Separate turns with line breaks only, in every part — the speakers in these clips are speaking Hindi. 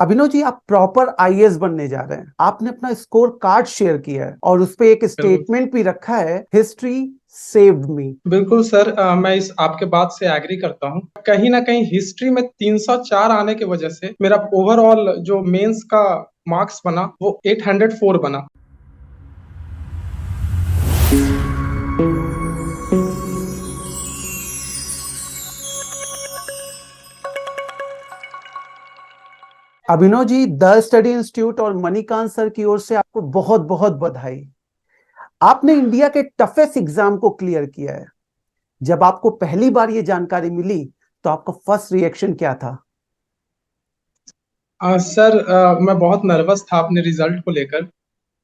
अभिनव जी, आप प्रॉपर आईएएस बनने जा रहे हैं। आपने अपना स्कोर कार्ड शेयर किया है और उस पे एक
बिल्कुल।
स्टेटमेंट भी रखा है, हिस्ट्री सेव्ड मी।
बिल्कुल सर, मैं इस आपके बात से एग्री करता हूँ। कहीं ना कहीं हिस्ट्री में 304 आने की वजह से मेरा ओवरऑल जो मेंस का मार्क्स बना वो 804 बना।
Abhinav ji, the study institute और मणिकांत सर की ओर से आपको बहुत बहुत बधाई। आपने इंडिया के टफेस्ट एग्जाम को क्लियर किया है। जब आपको पहली बार ये जानकारी मिली तो आपका फर्स्ट रिएक्शन क्या था?
सर, मैं बहुत नर्वस था अपने रिजल्ट को लेकर।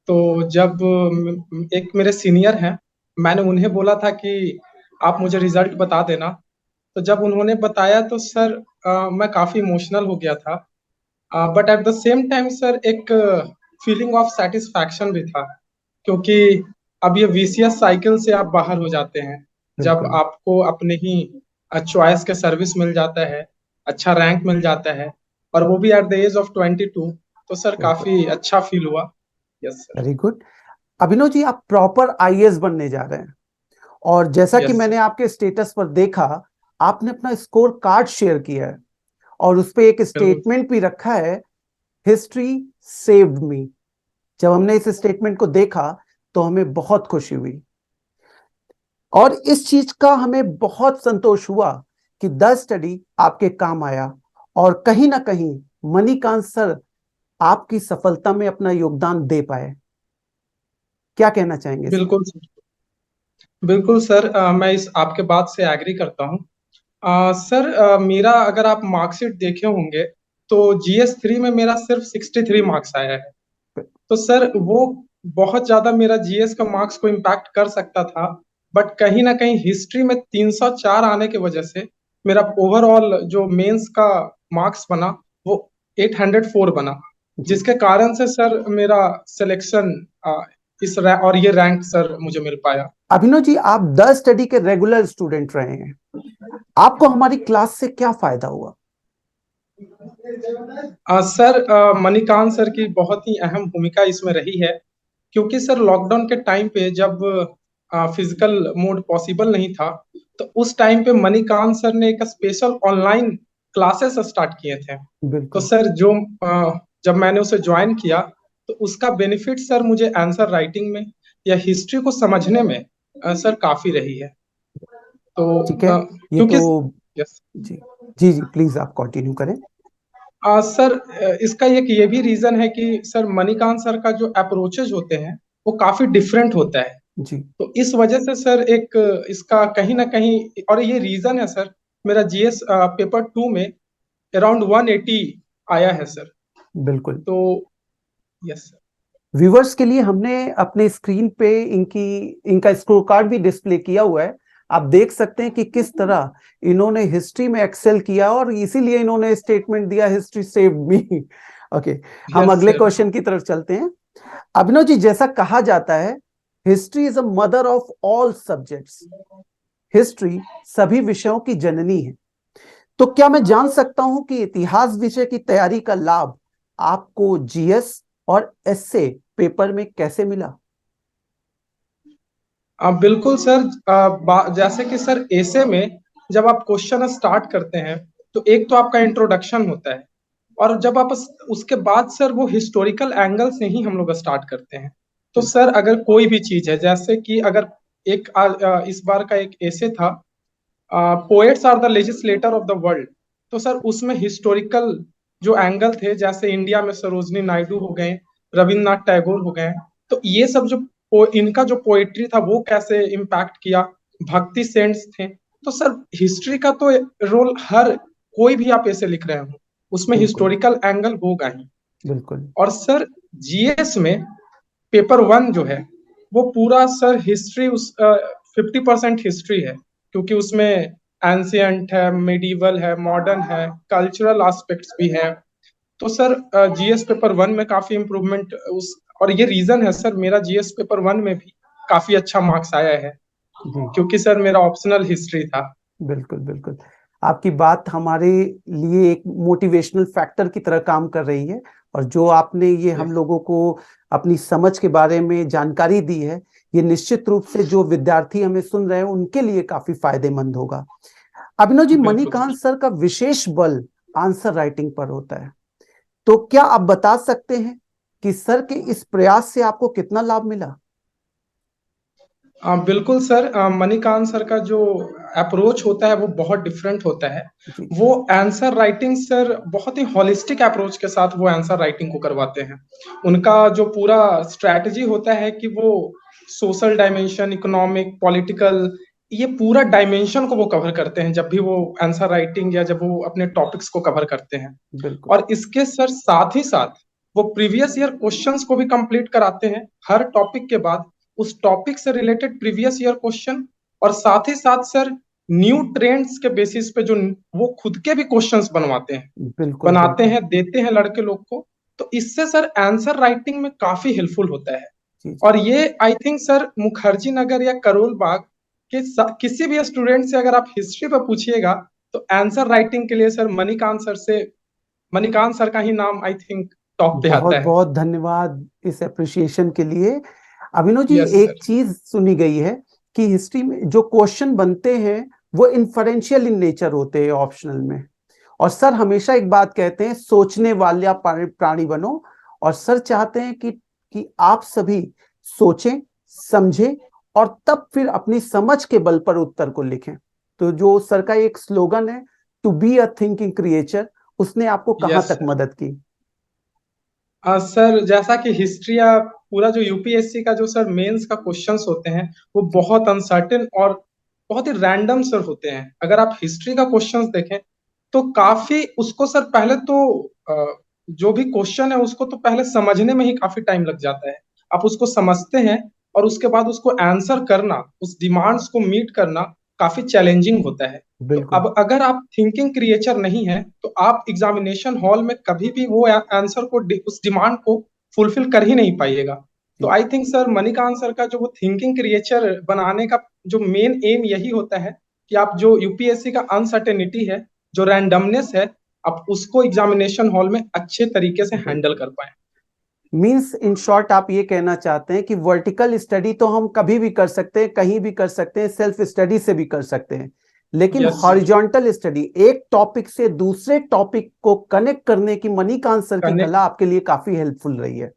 तो जब एक मेरे सीनियर हैं, मैंने उन्हें बोला था कि आप मुझे रिजल्ट बता देना। तो जब उन्होंने बताया तो सर, मैं काफी इमोशनल हो गया था। But at the same time sir, एक फीलिंग ऑफ सेटिस्फैक्शन भी था, क्योंकि अब ये वीसीएस साइकिल से आप बाहर हो जाते हैं। जब
बिल्कुल।
आपको अपने ही चॉइस के सर्विस मिल जाता है, अच्छा रैंक मिल जाता है, और वो भी एट द एज ऑफ 22, तो सर
बिल्कुल।
काफी अच्छा फील हुआ। Yes sir.
Very good. Abhinav ji, आप प्रॉपर आईएएस बनने जा रहे हैं और जैसा कि
यस
मैंने
सर।
आपके स्टेटस पर देखा, आपने अपना स्कोर कार्ड शेयर किया है और उस पे एक
बिल्कुल।
स्टेटमेंट भी रखा है, हिस्ट्री सेव्ड मी। जब हमने इस स्टेटमेंट को देखा तो हमें बहुत खुशी हुई और इस चीज का हमें बहुत संतोष हुआ कि द स्टडी आपके काम आया और कहीं ना कहीं मणिकांत सर आपकी सफलता में अपना योगदान दे पाए। क्या कहना चाहेंगे सर?
बिल्कुल सर। बिल्कुल सर, मैं इस आपके बात से एग्री करता हूँ। सर, मेरा अगर आप मार्कशीट देखे होंगे तो जीएस 3 में मेरा सिर्फ 63 मार्क्स आया है। तो सर वो बहुत ज्यादा मेरा जीएस का मार्क्स को इम्पैक्ट कर सकता था। बट कहीं ना कहीं हिस्ट्री में 304 आने की वजह से मेरा ओवरऑल जो मेंस का मार्क्स बना वो 804 बना,
जी।
जिसके कारण से सर मेरा सिलेक्शन और ये रैंक सर मुझे मिल पाया।
अभिनव जी, आप द स्टडी के रेगुलर स्टूडेंट रहे हैं। आपको हमारी क्लास से क्या फायदा हुआ?
सर, मणिकांत सर की बहुत ही अहम भूमिका इसमें रही है, क्योंकि सर लॉकडाउन के टाइम पे जब फिजिकल मोड पॉसिबल नहीं था, तो उस टाइम पे मणिकांत सर ने एक स्पेशल ऑनलाइन क्लासेस स्टार्ट किए थे। तो
बिल्कुल।
सर जब मैंने उसे ज्वाइन किया तो उसका बेनिफिट सर मुझे आंसर राइटिंग में या हिस्ट्री को समझने में सर काफी रही है। तो
ठीक है। ये
क्योंकि
तो
यस।
जी जी जी, प्लीज आप कंटिन्यू करें।
सर, इसका एक ये भी रीजन है कि सर मणिकांत सर का जो अप्रोचेज होते हैं वो काफी डिफरेंट होता है।
जी।
तो इस वजह से सर एक इसका कहीं ना कहीं, और ये रीजन है सर, मेरा जीएस पेपर 2 में अराउंड 180 आया है सर।
बिल्कुल।
तो यस सर।
व्यूवर्स के लिए हमने अपने स्क्रीन पे इनका स्कोर कार्ड भी डिस्प्ले किया हुआ है। आप देख सकते हैं कि किस तरह इन्होंने हिस्ट्री में एक्सेल किया और इसीलिए इन्होंने स्टेटमेंट दिया, हिस्ट्री सेव्ड मी। ओके, हम
यस
अगले
सर।
क्वेश्चन की तरफ चलते हैं। अभिनव जी, जैसा कहा जाता है, history is a mother of all subjects. History सभी विषयों की जननी है। तो क्या मैं जान सकता हूं कि इतिहास विषय की तैयारी का लाभ आपको जीएस और एसए पेपर में कैसे मिला?
बिल्कुल सर। जैसे कि सर ऐसे में जब आप क्वेश्चन स्टार्ट करते हैं तो एक तो आपका इंट्रोडक्शन होता है, और जब आप उसके बाद सर वो हिस्टोरिकल एंगल से ही हम लोग स्टार्ट करते हैं। तो सर अगर कोई भी चीज है, जैसे कि अगर इस बार का एक ऐसे था, poets are the legislator of the world. तो सर उसमें हिस्टोरिकल जो एंगल थे, जैसे इंडिया में सरोजनी नायडू हो गए, रविन्द्रनाथ टैगोर हो गए, तो ये सब जो इनका जो पोएट्री था वो कैसे इम्पैक्ट किया, भक्ति सेंट्स थे। तो सर हिस्ट्री का तो रोल, हर कोई भी आप ऐसे लिख रहे हो उसमें
बिल्कुल।
हिस्टोरिकल एंगल होगा ही।
बिल्कुल।
और सर जीएस में पेपर 1 जो है वो पूरा सर हिस्ट्री, उस 50% हिस्ट्री है, क्योंकि उसमें एंशियंट है, मिडीवल है, मॉडर्न है, कल्चरल एस्पेक्ट्स भी है। तो सर जीएस पेपर 1 में काफी इम्प्रूवमेंट उस, और ये रीजन है सर मेरा जीएस पेपर 1 में भी काफी अच्छा मार्क्स आया है,
जी।
क्योंकि सर मेरा ऑप्शनल हिस्ट्री था।
बिल्कुल। बिल्कुल। आपकी बात हमारे लिए एक मोटिवेशनल फैक्टर की तरह काम कर रही है, और जो आपने ये हम लोगों को अपनी समझ के बारे में जानकारी दी है, ये निश्चित रूप से जो विद्यार्थी हमें सुन रहे हैं उनके लिए काफी फायदेमंद होगा। अभिनव जी,
बिल्कुल
मणिकांत सर का विशेष बल आंसर राइटिंग पर होता है, तो क्या आप बता सकते हैं कि सर के इस प्रयास से आपको कितना लाभ मिला?
बिल्कुल सर, मणिकांत सर का जो अप्रोच होता है वो बहुत डिफरेंट होता है।
जी।
वो आंसर राइटिंग सर बहुत ही होलिस्टिक अप्रोच के साथ वो आंसर राइटिंग को करवाते हैं। उनका जो पूरा स्ट्रैटेजी होता है कि वो सोशल डायमेंशन, इकोनॉमिक, पॉलिटिकल, ये पूरा डायमेंशन को वो कवर करते हैं जब भी वो आंसर राइटिंग या जब वो अपने टॉपिक्स को कवर करते हैं।
बिल्कुल।
और इसके सर साथ ही साथ वो प्रीवियस ईयर क्वेश्चंस को भी कंप्लीट कराते हैं हर टॉपिक के बाद, उस टॉपिक से रिलेटेड प्रीवियस ईयर क्वेश्चन, और साथ ही साथ सर न्यू ट्रेंड्स के बेसिस पे जो वो खुद के भी क्वेश्चंस बनवाते हैं,
बिल्कुल
बनाते
बिल्कुल।
हैं, देते हैं लड़के लोग को। तो इससे सर आंसर राइटिंग में काफी हेल्पफुल होता है।
जी जी।
और ये आई थिंक सर मुखर्जी नगर या करोल बाग के किसी भी स्टूडेंट से अगर आप हिस्ट्री पे पूछिएगा तो आंसर राइटिंग के लिए सर मणिकांत सर का ही नाम आई थिंक टॉप पे
बहुत
आता है।
बहुत धन्यवाद इस अप्रिसिएशन के लिए। अभिनव जी,
यस
एक
सर।
चीज सुनी गई है कि हिस्ट्री में जो क्वेश्चन बनते हैं वो इन्फरेंशियल इन नेचर होते हैं ऑप्शनल में, और सर हमेशा एक बात कहते हैं, सोचने वाला प्राणी बनो। और सर चाहते हैं कि आप सभी सोचें, समझें, और तब फिर अपनी समझ के बल पर उत्तर को लिखें। तो जो सर का एक स्लोगन है, to be a thinking creature, उसने आपको कहां
यस
तक
सर।
मदद की?
सर जैसा कि हिस्ट्री या पूरा जो यूपीएससी का जो सर मेंस का क्वेश्चंस होते हैं वो बहुत अनसर्टेन और बहुत ही रैंडम सर होते हैं। अगर आप हिस्ट्री का क्वेश्चंस देखें तो काफी उसको सर पहले तो जो भी क्वेश्चन है उसको तो पहले समझने में ही काफी टाइम लग जाता है। आप उसको समझते हैं और उसके बाद उसको आंसर करना, उस डिमांड्स को मीट करना काफी चैलेंजिंग होता है। तो
बिल्कुल।
अब अगर आप थिंकिंग क्रिएचर नहीं है तो आप एग्जामिनेशन हॉल में कभी भी वो आंसर को, उस डिमांड को फुलफिल कर ही नहीं पाइएगा। तो
जी।
I think sir Manikant sir का जो वो थिंकिंग क्रिएचर बनाने का जो मेन एम यही होता है कि आप जो यूपीएससी का अनसर्टेनिटी है, जो रैंडमनेस है, आप उसको एग्जामिनेशन हॉल में अच्छे तरीके से हैंडल
बिल्कुल।
कर पाए।
मीन्स इन शॉर्ट आप ये कहना चाहते हैं कि वर्टिकल स्टडी तो हम कभी भी कर सकते हैं, कहीं भी कर सकते हैं, सेल्फ स्टडी से भी कर सकते हैं, लेकिन
यस सर।
हॉरिजॉन्टल स्टडी, एक टॉपिक से दूसरे टॉपिक को कनेक्ट करने की मणिकांत सर की
कनेक्ट,
कला आपके लिए काफी हेल्पफुल रही है। जी।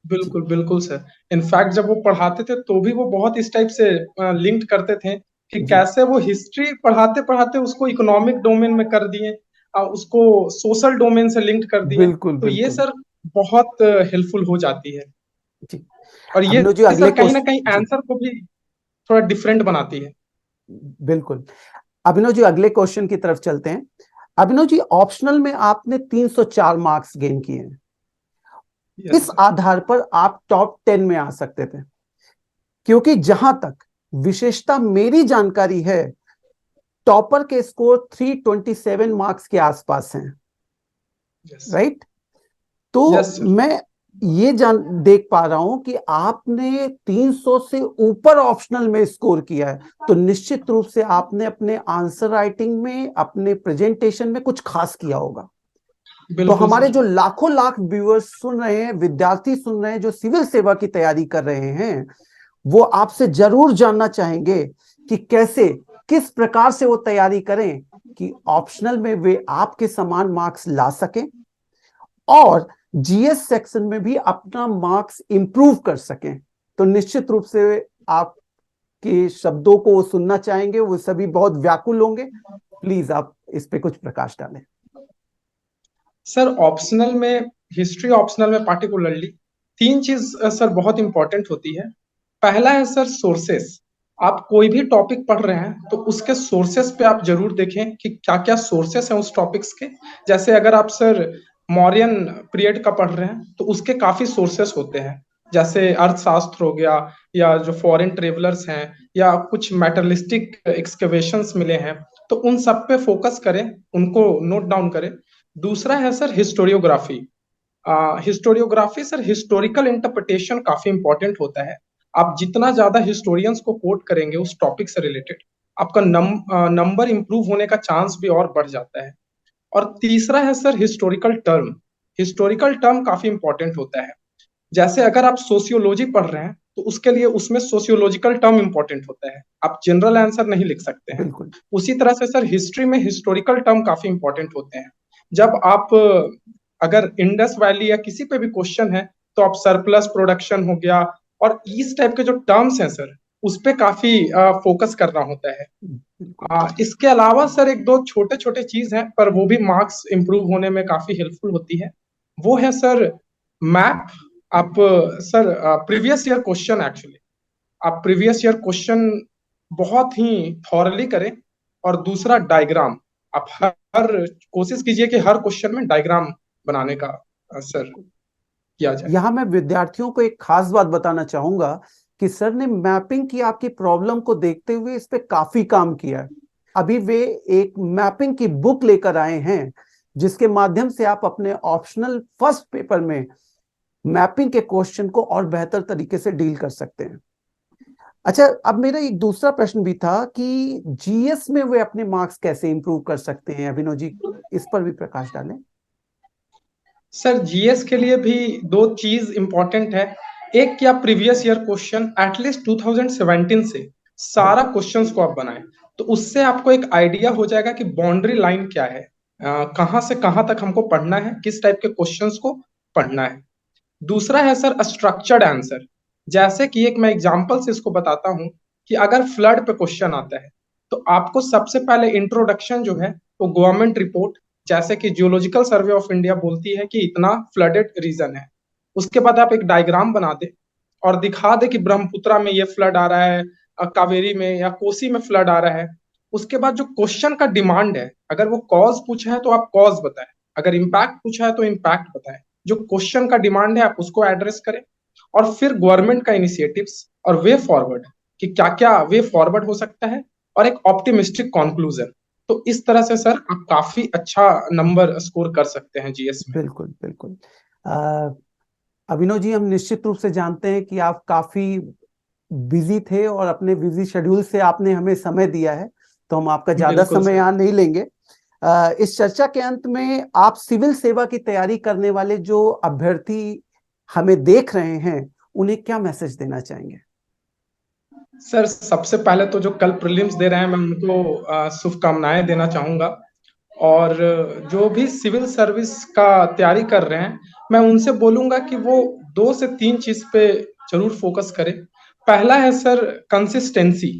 बिल्कुल बिल्कुल सर। इनफैक्ट जब वो पढ़ाते थे तो भी वो बहुत इस टाइप से लिंक करते थे कि
जी।
कैसे वो हिस्ट्री पढ़ाते पढ़ाते उसको इकोनॉमिक डोमेन में कर दिए, उसको सोशल डोमेन से लिंक कर दिए।
बिल्कुल
तो ये
बिल्कुल।
सर बहुत हेल्पफुल हो जाती है।
जी।
और ये
अभिनव जी, अगले
सर कहीं ना कहीं
क्वेश्चन। जी।
आंसर को भी थोड़ा डिफरेंट बनाती है।
बिल्कुल। अभिनव जी, अगले क्वेश्चन की तरफ चलते हैं। अभिनव जी, ऑप्शनल में आपने 304 मार्क्स गेन किए हैं।
यस
इस
सर।
आधार पर आप टॉप 10 में आ सकते थे, क्योंकि जहां तक विशेषता मेरी जानकारी है, टॉपर के स्कोर 327 मार्क्स के आसपास हैं।
Yes
right? तो
यस सर।
मैं ये जान देख पा रहा हूं कि आपने 300 से ऊपर ऑप्शनल में स्कोर किया है, तो निश्चित रूप से आपने अपने आंसर राइटिंग में, अपने प्रेजेंटेशन में कुछ खास किया होगा। तो
बिल्कुल
हमारे
सर।
जो लाखों लाख व्यूअर्स सुन रहे हैं, विद्यार्थी सुन रहे हैं जो सिविल सेवा की तैयारी कर रहे हैं, वो आपसे जरूर जानना चाहेंगे कि कैसे, किस प्रकार से वो तैयारी करें कि ऑप्शनल में वे आपके समान मार्क्स ला सकें, और जीएस सेक्शन में भी अपना मार्क्स इंप्रूव कर सकें। तो निश्चित रूप से आपके शब्दों को वो सुनना चाहेंगे, वो सभी बहुत व्याकुल होंगे। प्लीज आप इस पे कुछ प्रकाश डालें।
सर ऑप्शनल में, हिस्ट्री ऑप्शनल में पार्टिकुलरली तीन चीज सर बहुत इंपॉर्टेंट होती है। पहला है सर सोर्सेस। आप कोई भी टॉपिक पढ़ रहे हैं तो उसके सोर्सेस पे आप जरूर देखें कि क्या क्या सोर्सेस हैं उस टॉपिक्स के। जैसे अगर आप सर मौर्यन पीरियड का पढ़ रहे हैं तो उसके काफी सोर्सेस होते हैं, जैसे अर्थशास्त्र हो गया, या जो फॉरेन ट्रेवलर्स हैं, या कुछ मेटलिस्टिक एक्सकेवेशंस मिले हैं। तो उन सब पे फोकस करें, उनको नोट डाउन करें। दूसरा है sir historiography. Historiography sir historical interpretation काफी इंपॉर्टेंट होता है। आप जितना ज्यादा हिस्टोरियंस को कोट करेंगे उस टॉपिक से रिलेटेड, आपका नंबर इंप्रूव होने का चांस भी और बढ़ जाता है। और तीसरा है sir historical term. Historical term काफी इंपॉर्टेंट होता है। जैसे अगर आप सोशियोलॉजी पढ़ रहे हैं तो उसके लिए उसमें सोशियोलॉजिकल टर्म इंपॉर्टेंट होता है, आप जनरल आंसर नहीं लिख सकते हैं।
बिल्कुल
उसी तरह से सर हिस्ट्री में हिस्टोरिकल टर्म काफी इंपॉर्टेंट होते हैं। जब आप अगर इंडस वैली या किसी पे भी क्वेश्चन है तो आप सरप्लस प्रोडक्शन हो गया और इस टाइप के जो टर्म्स हैं सर उस पे काफी फोकस करना होता है।
बिल्कुल।
इसके अलावा सर एक दो छोटे छोटे चीज हैं पर वो भी मार्क्स इंप्रूव होने में काफी हेल्पफुल होती है। वो है सर मैप। आप sir previous year question actually आप प्रीवियस ईयर क्वेश्चन बहुत ही थॉरली करें। और दूसरा डायग्राम, आप हर कोशिश कीजिए कि हर क्वेश्चन में डायग्राम बनाने का सर किया जाए।
यहाँ मैं विद्यार्थियों को एक खास बात बताना चाहूंगा कि सर ने मैपिंग की आपकी प्रॉब्लम को देखते हुए इस पे काफी काम किया है। अभी वे एक मैपिंग की बुक लेकर आए हैं जिसके माध्यम से आप अपने ऑप्शनल फर्स्ट पेपर में मैपिंग के क्वेश्चन को और बेहतर तरीके से डील कर सकते हैं। अच्छा, अब मेरा एक दूसरा प्रश्न भी था कि जीएस में वे अपने मार्क्स कैसे इंप्रूव कर सकते हैं। अभिनव जी, इस पर भी प्रकाश डालें।
सर जीएस के लिए भी दो चीज इंपॉर्टेंट है। एक क्या प्रीवियस ईयर क्वेश्चन एटलीस्ट 2017 से सारा क्वेश्चंस को आप बनाएं तो उससे आपको एक आइडिया हो जाएगा कि बाउंड्री लाइन क्या है, कहाँ से कहाँ तक हमको पढ़ना है, किस टाइप के क्वेश्चंस को पढ़ना है। दूसरा है सर स्ट्रक्चर्ड आंसर। जैसे कि एक मैं एग्जांपल से इसको बताता हूं कि अगर फ्लड पे क्वेश्चन आता है तो आपको सबसे पहले इंट्रोडक्शन जो है वो गवर्नमेंट रिपोर्ट जैसे कि जियोलॉजिकल सर्वे ऑफ इंडिया बोलती है कि इतना फ्लडेड रीजन है। उसके बाद आप एक डायग्राम बना दे और दिखा दे कि ब्रह्मपुत्रा में ये फ्लड आ रहा है, कावेरी में या कोसी में फ्लड आ रहा है। उसके बाद जो क्वेश्चन का डिमांड है, अगर वो कॉज पूछा है तो आप कॉज बताएं, अगर इम्पैक्ट पूछा है तो इम्पैक्ट बताएं। जो क्वेश्चन का डिमांड है आप उसको एड्रेस करें। और फिर गवर्नमेंट का इनिशिएटिव्स और वे फॉरवर्ड कि क्या क्या वे फॉरवर्ड हो सकता है और एक ऑप्टिमिस्टिक कंक्लूजन। तो इस तरह से सर आप काफी अच्छा नंबर स्कोर कर सकते हैं जीएस में।
बिल्कुल बिल्कुल। अभिनव जी, हम निश्चित रूप से जानते हैं कि आप काफी बिजी थे और अपने बिजी शेड्यूल से आपने हमें समय दिया है, तो हम आपका ज्यादा
बिल्कुल
समय
सर।
यहाँ नहीं लेंगे। इस चर्चा के अंत में आप सिविल सेवा की तैयारी करने वाले जो अभ्यर्थी हमें देख रहे हैं उन्हें क्या मैसेज देना चाहेंगे?
सर सबसे पहले तो जो कल प्रीलिम्स दे रहे हैं मैं उनको शुभकामनाएं देना चाहूंगा। और जो भी सिविल सर्विस का तैयारी कर रहे हैं मैं उनसे बोलूंगा कि वो 2 से 3 चीज पे जरूर फोकस करें। पहला है सर कंसिस्टेंसी,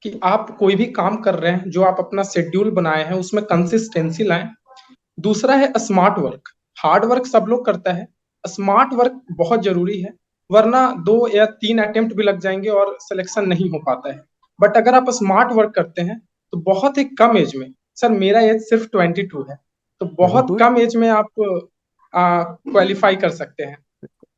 कि आप कोई भी काम कर रहे हैं जो आप अपना शेड्यूल बनाए हैं उसमें कंसिस्टेंसी लाएं। दूसरा है स्मार्ट वर्क। हार्ड वर्क सब लोग करता है, स्मार्ट वर्क बहुत जरूरी है, वरना 2 या 3 अटेम्प्ट भी लग जाएंगे और सिलेक्शन नहीं हो पाता है। बट अगर आप स्मार्ट वर्क करते हैं तो बहुत ही कम एज में, सर मेरा एज सिर्फ 22 है, तो
वेरी
बहुत
गुड।
कम एज में आप क्वालिफाई कर सकते हैं।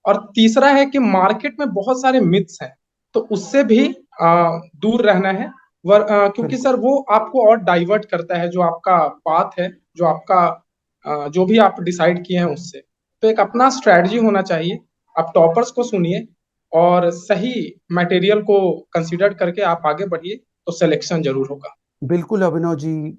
और तीसरा है कि मार्केट में बहुत सारे मिथ्स हैं तो उससे भी दूर रहना है। क्योंकि
बिल्कुल
सर वो आपको और डाइवर्ट करता है जो आपका पाथ है, जो आपका जो भी आप डिसाइड किए हैं उससे। तो एक अपना स्ट्रेटजी होना चाहिए। आप टॉपर्स को सुनिए और सही मटेरियल को कंसीडर करके आप आगे बढ़िए तो सिलेक्शन जरूर होगा।
बिल्कुल अभिनव जी,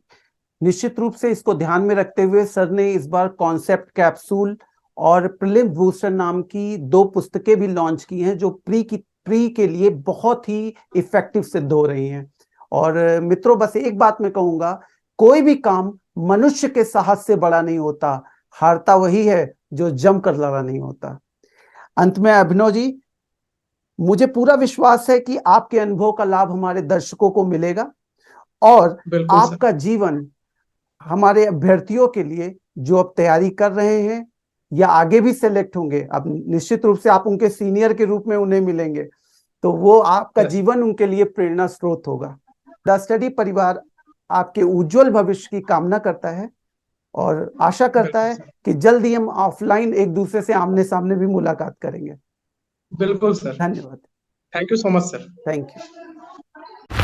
निश्चित रूप से इसको ध्यान में रखते हुए सर ने इस बार कॉन्सेप्ट कैप्सूल और प्रीलिम बूस्टर नाम की 2 पुस्तकें भी लॉन्च की हैं जो प्री के लिए बहुत ही इफेक्टिव सिद्ध हो रही हैं। और मित्रों, बस एक बात मैं कहूंगा, कोई भी काम मनुष्य के साहस से बड़ा नहीं होता, हारता वही है जो जमकर लड़ा नहीं होता। अंत में अभिनव जी, मुझे पूरा विश्वास है कि आपके अनुभव का लाभ हमारे दर्शकों को मिलेगा और
बिल्कुल सर।
आपका जीवन हमारे अभ्यर्थियों के लिए जो अब तैयारी कर रहे हैं या आगे भी सेलेक्ट होंगे, अब निश्चित रूप से आप उनके सीनियर के रूप में उन्हें मिलेंगे, तो वो आपका
यस।
जीवन उनके लिए प्रेरणा स्रोत होगा। द स्टडी परिवार आपके उज्जवल भविष्य की कामना करता है और आशा करता
बिल्कुल
है
सर।
कि जल्द ही हम ऑफलाइन एक दूसरे से आमने सामने भी मुलाकात करेंगे।
बिल्कुल सर।
धन्यवाद।
Thank you so much sir.
Thank you.